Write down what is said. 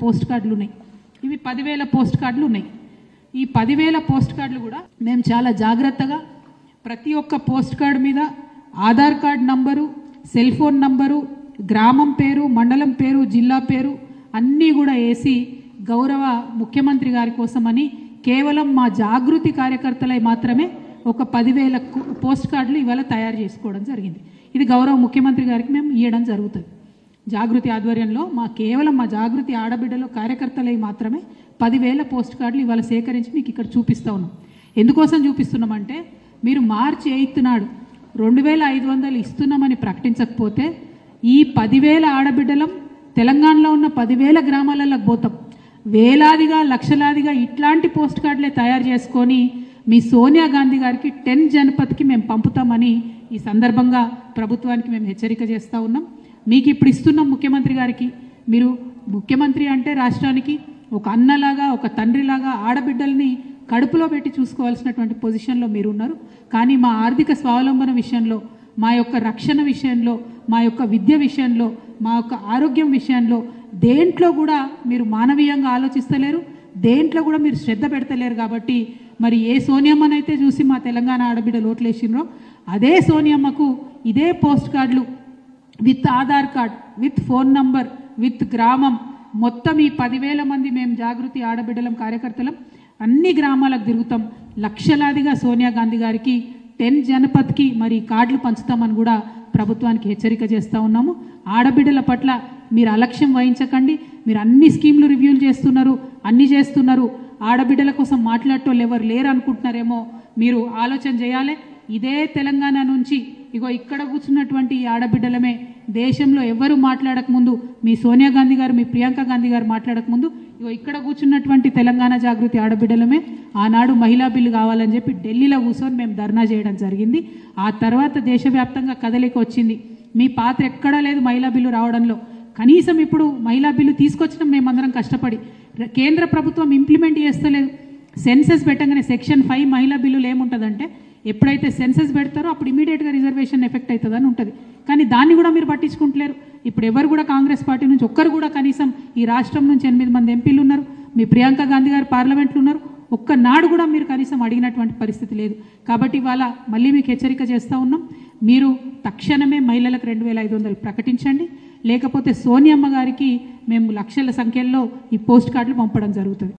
Post కార్డులు ఉన్నాయి. ఇవి 10,000 పోస్ట్ కార్డులు ఉన్నాయి. ఈ 10,000 పోస్ట్ కార్డులు కూడా మేము చాలా జాగ్రత్తగా ప్రతి ఒక్క పోస్ట్ కార్డు మీద Aadhaar card number, cell phone number, గ్రామం పేరు, మండలం పేరు, జిల్లా పేరు అన్నీ కూడా వేసి గౌరవ ముఖ్యమంత్రి గారి కోసమని కేవలం మా జాగృతి కార్యకర్తలై మాత్రమే ఒక 10,000 పోస్ట్ కార్డులు ఇవాళ తయారు చేసుకోవడం జరిగింది. ఇది గౌరవ ముఖ్యమంత్రి గారికి మేము ఇవ్వడం జరుగుతుంది. జాగృతి ఆధ్వర్యంలో కేవలం మా జాగృతి ఆడబిడ్డలో కార్యకర్తలై మాత్రమే 10,000 పోస్ట్ కార్డులు ఇవాళ సేకరించి మీకు ఇక్కడ చూపిస్తూ ఉన్నాం. ఎందుకోసం చూపిస్తున్నామంటే మీరు మార్చి 8 నాడు 2,500 ఇస్తున్నామని ప్రకటించకపోతే ఈ 10,000 ఆడబిడ్డలం తెలంగాణలో ఉన్న 10,000 గ్రామాలకు పోతాం. వేలాదిగా లక్షలాదిగా ఇట్లాంటి పోస్ట్ కార్డులే తయారు చేసుకొని మీ సోనియా గాంధీ గారికి 10 జనపథ్కి మేము పంపుతామని ఈ సందర్భంగా ప్రభుత్వానికి మేము హెచ్చరిక చేస్తూ ఉన్నాం. మీకు ఇప్పుడు ఇస్తున్నాం ముఖ్యమంత్రి గారికి. మీరు ముఖ్యమంత్రి అంటే రాష్ట్రానికి ఒక అన్నలాగా, ఒక తండ్రిలాగా ఆడబిడ్డల్ని కడుపులో పెట్టి చూసుకోవాల్సినటువంటి పొజిషన్లో మీరు ఉన్నారు. కానీ మా ఆర్థిక స్వావలంబన విషయంలో, మా యొక్క రక్షణ విషయంలో, మా యొక్క విద్య విషయంలో, మా యొక్క ఆరోగ్యం విషయంలో దేంట్లో కూడా మీరు మానవీయంగా ఆలోచిస్తలేరు, దేంట్లో కూడా మీరు శ్రద్ధ పెడతలేరు. కాబట్టి మరి ఏ సోనియమ్మనైతే చూసి మా తెలంగాణ ఆడబిడ్డలు ఓట్లేసినరో అదే సోనియమ్మకు ఇదే పోస్ట్ కార్డులు with Aadhaar card, with phone number, with గ్రామం మొత్తం ఈ 10,000 మంది మేము జాగృతి ఆడబిడ్డలం కార్యకర్తలం అన్ని గ్రామాలకు తిరుగుతాం. లక్షలాదిగా సోనియా గాంధీ గారికి 10 జనపథ్కి మరి కార్డులు పంచుతామని కూడా ప్రభుత్వానికి హెచ్చరిక చేస్తూ ఉన్నాము. ఆడబిడ్డల పట్ల మీరు అలక్ష్యం వహించకండి. మీరు అన్ని స్కీమ్లు రివ్యూలు చేస్తున్నారు, అన్ని చేస్తున్నారు. ఆడబిడ్డల కోసం మాట్లాడటోళ్ళు ఎవరు లేరు అనుకుంటున్నారేమో, మీరు ఆలోచన చేయాలి. ఇదే తెలంగాణ నుంచి ఇగో ఇక్కడ కూర్చున్నటువంటి ఈ ఆడబిడ్డలమే దేశంలో ఎవరు మాట్లాడకముందు మీ సోనియా గాంధీ గారు, మీ ప్రియాంక గాంధీ గారు మాట్లాడకముందు ఇగో ఇక్కడ కూర్చున్నటువంటి తెలంగాణ జాగృతి ఆడబిడ్డలమే ఆనాడు మహిళా బిల్లు కావాలని చెప్పి ఢిల్లీలో కూర్చొని మేము ధర్నా చేయడం జరిగింది. ఆ తర్వాత దేశవ్యాప్తంగా కదలిక వచ్చింది. మీ పాత్ర ఎక్కడా లేదు మహిళా బిల్లు రావడంలో. కనీసం ఇప్పుడు మహిళా బిల్లు తీసుకొచ్చినాం మేమందరం కష్టపడి. కేంద్ర ప్రభుత్వం ఇంప్లిమెంట్ చేస్తలేదు. సెన్సెస్ పెట్టగానే సెక్షన్ 5 మహిళా బిల్లులు ఏముంటుందంటే ఎప్పుడైతే సెన్సెస్ పెడతారో అప్పుడు ఇమీడియట్గా రిజర్వేషన్ ఎఫెక్ట్ అవుతుందని ఉంటుంది. కానీ దాన్ని కూడా మీరు పట్టించుకుంటలేరు. ఇప్పుడు ఎవరు కూడా కాంగ్రెస్ పార్టీ నుంచి ఒక్కరు కూడా కనీసం ఈ రాష్ట్రం నుంచి 8 మంది ఎంపీలు ఉన్నారు, మీ ప్రియాంక గాంధీ గారు పార్లమెంట్లో ఉన్నారు, ఒక్కనాడు కూడా మీరు కనీసం అడిగినటువంటి పరిస్థితి లేదు. కాబట్టి ఇవాళ మళ్ళీ మీకు హెచ్చరిక చేస్తూ ఉన్నాం. మీరు తక్షణమే మహిళలకు 2,500 ప్రకటించండి. లేకపోతే సోనియమ్మ గారికి మేము లక్షల సంఖ్యలో ఈ పోస్ట్ కార్డులు పంపడం జరుగుతుంది.